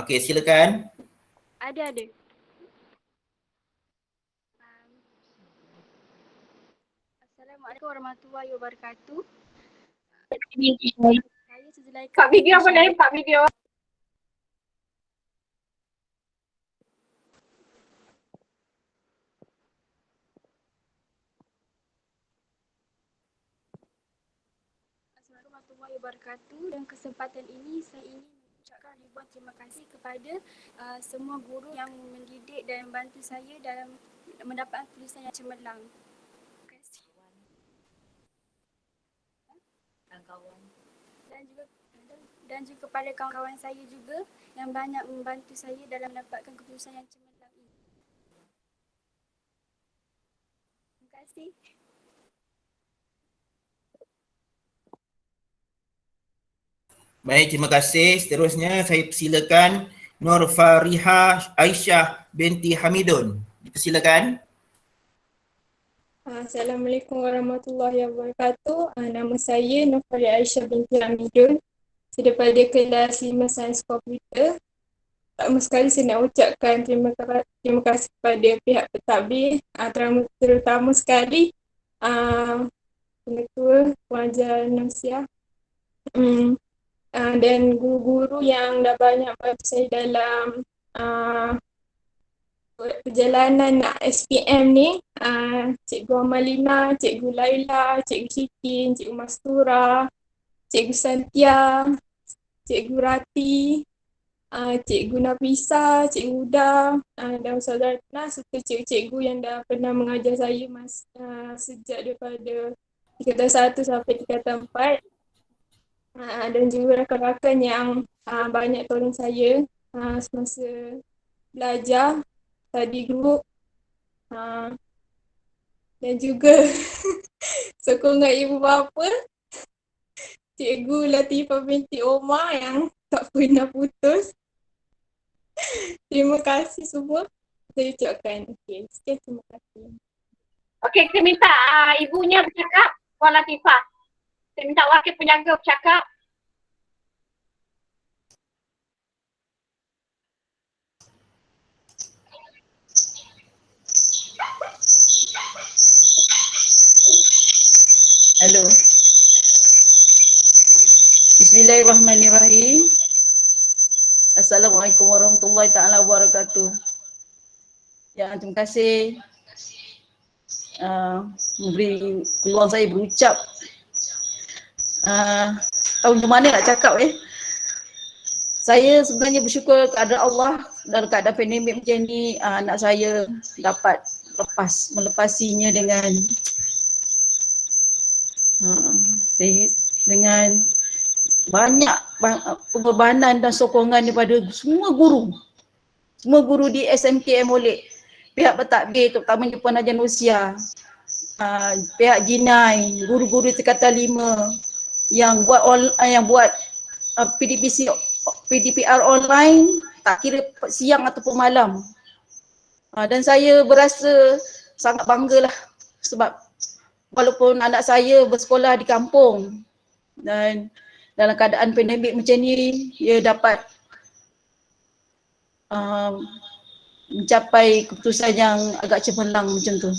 Okey, silakan. Ada. Assalamualaikum warahmatullahi wabarakatuh. Saya Zulaikha. Kak video boleh? Kak video. Assalamualaikum warahmatullahi wabarakatuh. Dan kesempatan ini saya ingin mengucapkan ribuan terima kasih kepada semua guru yang mendidik dan membantu saya dalam mendapatkan tulisan yang cemerlang. Terima kasih. Dan juga kepada kawan-kawan saya juga yang banyak membantu saya dalam mendapatkan keputusan yang cemerlang ini. Terima kasih. Baik, terima kasih. Seterusnya saya persilakan Nur Fariha Aisyah binti Hamidun. Dipersilakan. Assalamualaikum warahmatullahi wabarakatuh. Nama saya Nur Fariha Aisyah binti Hamidun. Saya daripada kelas 5 Sains Komputer. Pertama sekali saya nak ucapkan terima kasih kepada pihak pentadbir, terutama sekali pengetua pengajar Namsiah. Dan guru-guru yang dah banyak bantu saya dalam perjalanan nak SPM ni, Cikgu Amalina, Cikgu Laila, Cikgu Syikin, Cikgu Mastura, Cikgu Santia, Cikgu Rati, Cikgu Nafisa, Cikgu Huda, dan saudara Nas serta cikgu-cikgu yang dah pernah mengajar saya sejak daripada tingkatan 1 sampai tingkatan 4. Dan juga rakan-rakan yang banyak tolong saya semasa belajar, study group, dan juga sokongan ibu bapa, Cikgu Latifah binti Omar yang tak pernah putus. Terima kasih semua saya ucapkan. Okey, sekian, terima kasih. Okey, kita minta ibunya bercakap, Puan Latifah. Saya minta wakil penjaga bercakap. Halo. Bismillahirrahmanirrahim. Assalamualaikum warahmatullahi taala wabarakatuh. Ya, terima kasih memberi peluang saya berucap. Tahu macam mana nak cakap Saya sebenarnya bersyukur kepada Allah dalam keadaan pandemik macam ni, anak saya dapat melepasinya dengan banyak pengorbanan dan sokongan daripada semua guru di SMK Molek, pihak pentadbir terutamanya Puan Haji Nusia, pihak Jinai, guru-guru tingkatan 5 yang buat PDPR online, tak kira siang ataupun malam. Dan saya berasa sangat banggalah sebab walaupun anak saya bersekolah di kampung dan dalam keadaan pandemik macam ni, dia dapat mencapai keputusan yang agak cemerlang macam tu.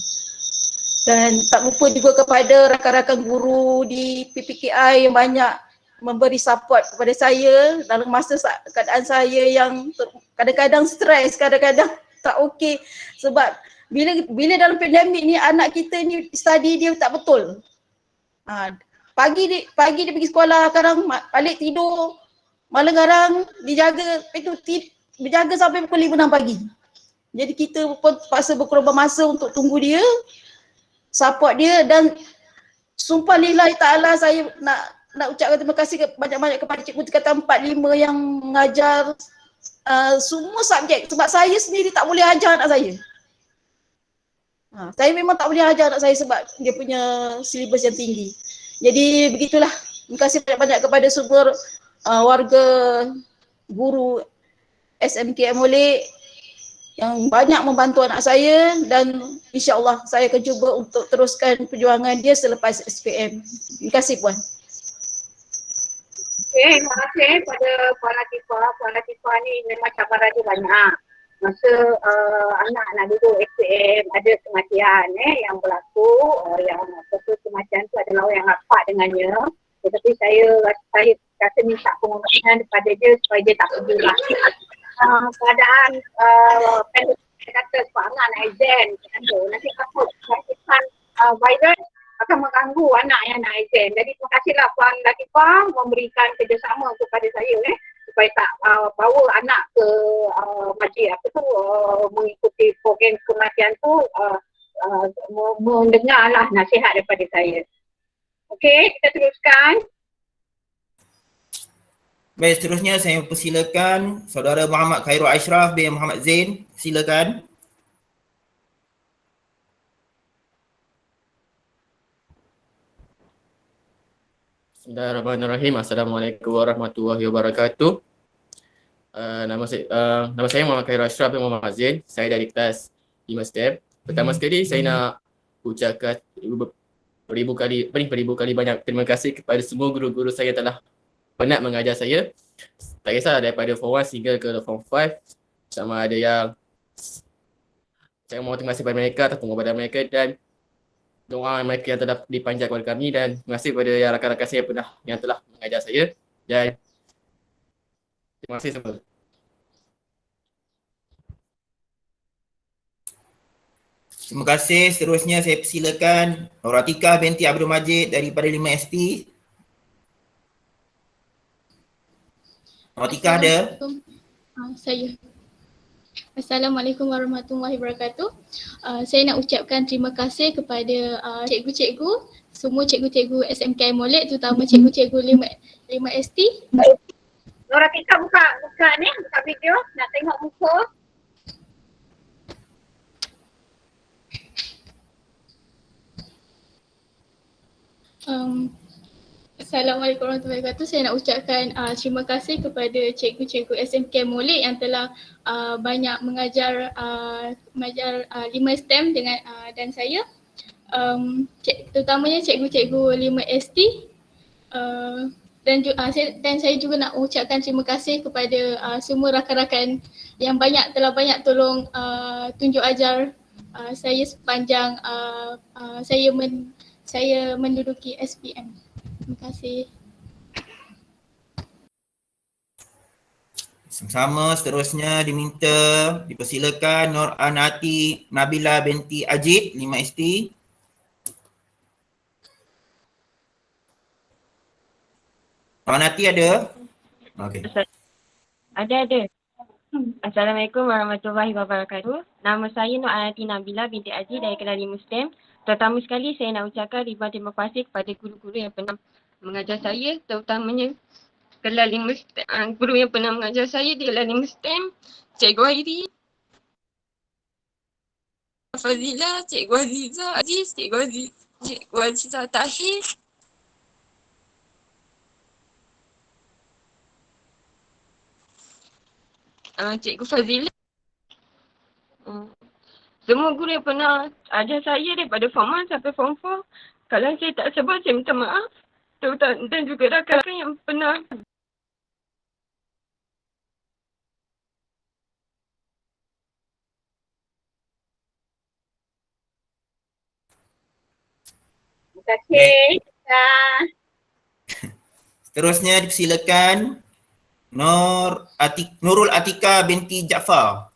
Dan tak lupa juga kepada rakan-rakan guru di PPKI yang banyak memberi support kepada saya dalam masa keadaan saya yang kadang-kadang stres, kadang-kadang tak okey, sebab bila dalam pandemik ni anak kita ni study dia tak betul. Pagi dia pergi sekolah, kadang balik tidur, malam garang dijaga, berjaga sampai pukul 5-6 pagi. Jadi kita pun paksa berkorban masa untuk tunggu dia, support dia, dan sumpah lillahi ta'ala saya nak ucapkan terima kasih banyak-banyak kepada cikgu tingkatan 4-5 yang mengajar semua subjek, sebab saya sendiri tak boleh ajar anak saya. Saya memang tak boleh ajar anak saya sebab dia punya silibus yang tinggi. Jadi begitulah. Terima kasih banyak-banyak kepada semua warga guru SMKM Molek yang banyak membantu anak saya, dan insya-Allah saya akan cuba untuk teruskan perjuangan dia selepas SPM. Terima kasih Puan. Okay, terima kasih pada Puan Latifah. Puan Latifah ni memang cabaran dia banyak. Masa anak nak duduk SPM, ada kematian yang berlaku, yang betul kematian tu adalah orang yang rapat dengannya. Tetapi saya rasa minta pengurusan daripada dia supaya dia tak pergi lah. Keadaan saya kata sebab anak nak exam, nanti takut melakukan virus akan mengganggu anak yang nak exam. Jadi terima kasihlah Puan Latifah memberikan kerjasama kepada saya supaya tak bawa anak ke majlis mengikuti program kematian tu, mendengarlah nasihat daripada saya. Okey, kita teruskan. Baik, seterusnya saya persilakan Saudara Muhammad Khairul Ashraf bin Muhammad Zain. Silakan. Bismillahirrahmanirrahim. Assalamualaikum warahmatullahi wabarakatuh. Nama saya Muhammad Khairul Ashraf bin Muhammad Zain. Saya dari kelas 5 STEM. Pertama sekali saya nak ucapkan beribu kali banyak terima kasih kepada semua guru-guru saya yang telah penat mengajar saya. Tak kisah daripada Form 1 hingga ke Form 5. Sama ada yang saya mohon terima kasih kepada mereka ataupun kepada mereka, dan doa mereka yang telah dipanjat kepada kami, dan terima kasih kepada yang rakan-rakan saya yang telah mengajar saya, dan terima kasih semua. Terima kasih. Seterusnya saya persilakan Nur Atikah binti Abdul Majid daripada 5ST. Nur Atikah ada? Saya. Assalamualaikum warahmatullahi wabarakatuh. Saya nak ucapkan terima kasih kepada cikgu-cikgu, semua cikgu-cikgu SMK Molek, terutama cikgu-cikgu 5ST. Nur Atikah buka ni, buka video, nak tengok muka. Assalamualaikum warahmatullahi wabarakatuh. Saya nak ucapkan terima kasih kepada cikgu-cikgu SMK Molek yang telah banyak mengajar 5 STEM dan saya. Terutamanya cikgu-cikgu 5ST. Dan saya juga nak ucapkan terima kasih kepada semua rakan-rakan yang telah banyak tolong tunjuk ajar saya sepanjang saya menduduki SPM. Terima kasih. Sama, seterusnya dipersilakan Nur Anati Nabila binti Ajid 5ST. Nur Anati ada? Okey. Ada. Assalamualaikum warahmatullahi wabarakatuh. Nama saya Nur Anati Nabila binti Ajid dari kelas 5 STEM. Terutama sekali saya nak ucapkan ribuan terima kasih kepada guru-guru yang pernah mengajar saya, terutamanya kelas 5 STEM, guru yang pernah mengajar saya di kelas 5 STEM, Cikgu Hairi, Fazila, Cikgu Aziza Aziz, Cikgu Aziza Tahir, Cikgu Fazila. Semua guru yang pernah ajar saya daripada Form 1 sampai Form 4. Kalau saya tak sebut, saya minta maaf. Dan juga rakan-rakan yang pernah kasih. Dah. Seterusnya dipersilakan Nurul Atika binti Jaafar.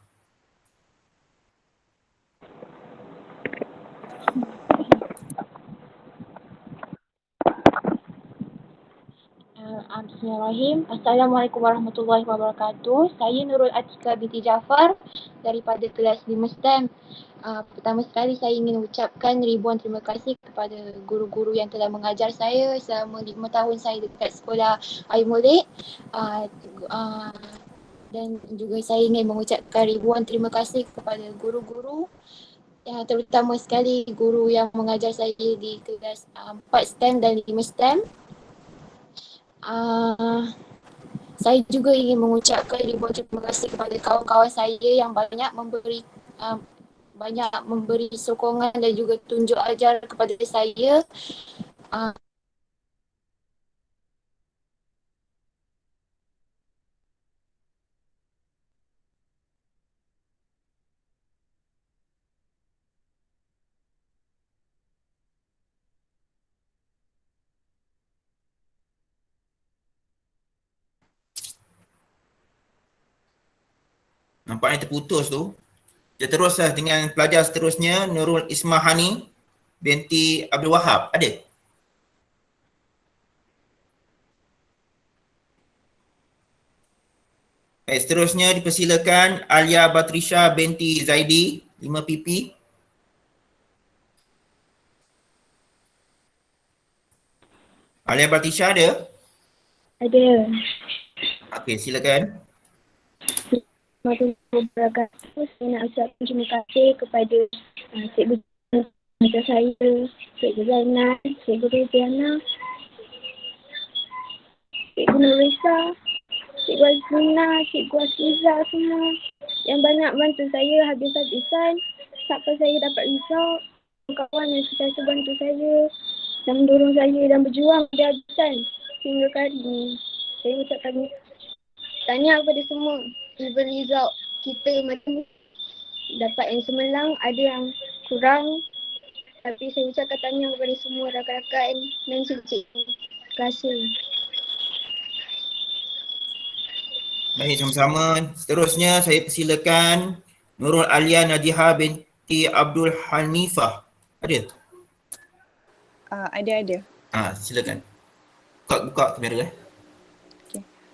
Bismillahirrahmanirrahim. Assalamualaikum warahmatullahi wabarakatuh. Saya Nurul Atika binti Jaafar daripada kelas 5 STEM. Pertama sekali saya ingin ucapkan ribuan terima kasih kepada guru-guru yang telah mengajar saya selama 5 tahun saya dekat sekolah Air Molek. Dan juga saya ingin mengucapkan ribuan terima kasih kepada guru-guru, terutama sekali guru yang mengajar saya di kelas 4 STEM dan 5 STEM. Saya juga ingin mengucapkan ribuan terima kasih kepada kawan-kawan saya yang banyak memberi sokongan dan juga tunjuk ajar kepada saya. Nampaknya terputus tu. Kita teruslah dengan pelajar seterusnya, Nurul Ismahani binti Abdul Wahab. Ada? Baik, seterusnya dipersilakan Alia Batrisha binti Zaidi, 5 PP. Alia Batrisha ada? Ada. Okey, silakan. Warahmatullahi wabarakatuh. Saya nak ucapkan terima kasih kepada cikgu mengajar saya, Cikgu Zainal, Cikgu Reziana, Cikgu Nurisa, Cikgu Azmina, Cikgu Asliza semua yang banyak bantu saya habis-habisan sampai saya dapat result. Kawan yang sentiasa bantu saya dan mendorong saya dan berjuang habis-habisan hingga kali ini. Saya ucapkan tanya kepada semua, even result kita macam dapat yang cemerlang, ada yang kurang. Tapi saya ucapkan tanya kepada semua rakan-rakan dan cikgu. Terima kasih. Baik, sama-sama. Seterusnya saya persilakan Nurul Alia Najiha binti Abdul Hanifah. Ada? Ada. Silakan. Buka kamera.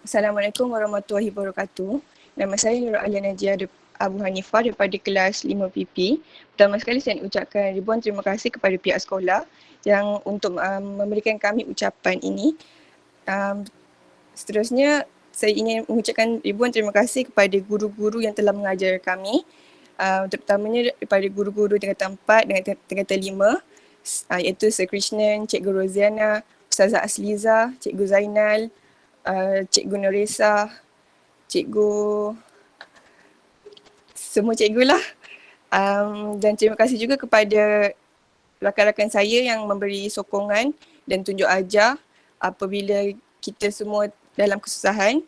Assalamualaikum warahmatullahi wabarakatuh. Nama saya Nurul Alia Najiha Abu Hanifah daripada kelas 5 PP. Pertama sekali saya nak ucapkan ribuan terima kasih kepada pihak sekolah yang untuk memberikan kami ucapan ini. Seterusnya saya ingin mengucapkan ribuan terima kasih kepada guru-guru yang telah mengajar kami, terutamanya daripada guru-guru tingkatan 4 dan tingkatan 5, iaitu Sir Krishnan, Cikgu Roziana, Ustazah Asliza, Cikgu Zainal, Cikgu Nurisa, semua cikgu lah. Dan terima kasih juga kepada rakan-rakan saya yang memberi sokongan dan tunjuk ajar apabila kita semua dalam kesusahan.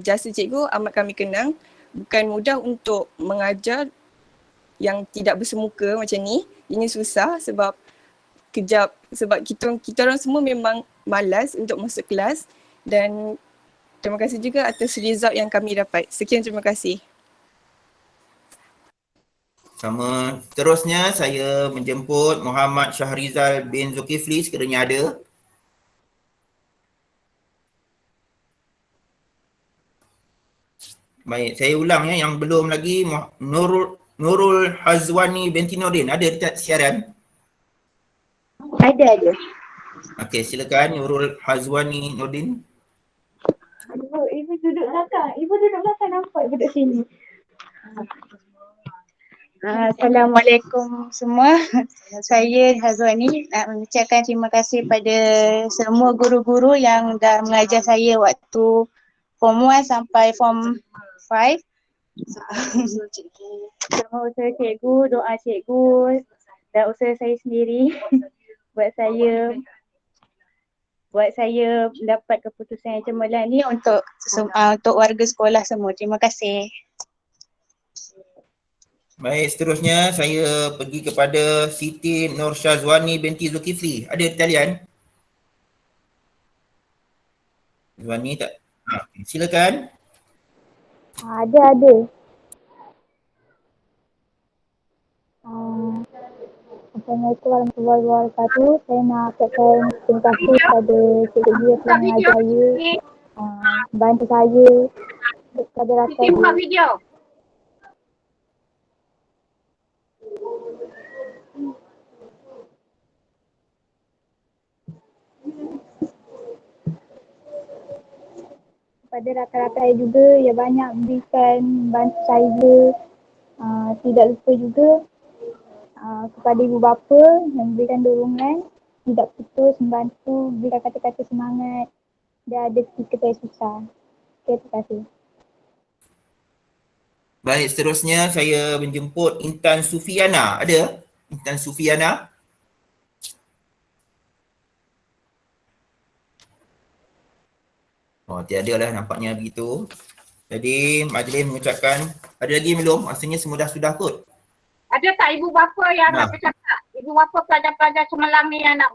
Jasa cikgu amat kami kenang. Bukan mudah untuk mengajar yang tidak bersemuka macam ni. Ini susah sebab kejap, sebab kita orang semua memang malas untuk masuk kelas. Dan terima kasih juga atas result yang kami dapat. Sekian, terima kasih. Sama. Seterusnya saya menjemput Muhammad Syahrizal bin Zulkifli sekiranya ada. Baik, saya ulang ya, yang belum lagi Nurul Hazwani binti Nordin. Ada di siaran? Ada. Okey, silakan Nurul Hazwani Nordin. Ibu duduk belakang nampak duduk sini. Assalamualaikum semua. Saya Hazwani nak mengucapkan terima kasih pada semua guru-guru yang dah mengajar saya waktu Form 1 sampai Form 5. Semua usaha cikgu, doa cikgu dan usaha saya sendiri buat saya dapat keputusan yang cemerlang ni untuk warga sekolah semua. Terima kasih. Baik, seterusnya saya pergi kepada Siti Nur Syazwani binti Zulkifli. Ada di talian? Zwani tak? Silakan. Ada. Assalamualaikum warahmatullahi wabarakatuh. Saya nak ucapkan terima kasih kepada cikgu yang telah mengajar saya, bantu saya kepada rakan Buka video. kepada rakan-rakan saya juga yang banyak berikan bantu saya. Tidak lupa juga kepada ibu bapa yang memberikan dorongan, tidak putus membantu, berikan kata-kata semangat dan ada ketika saya susah. Okay, terima kasih. Baik, seterusnya saya menjemput Intan Sufiana. Ada? Intan Sufiana? Oh, tiada lah nampaknya begitu. Jadi majlis mengucapkan, ada lagi belum? Rasanya semua sudah kot. Ada tak ibu bapa yang nak bercakap? Ibu bapa pelajar-pelajar semalam ni yang nak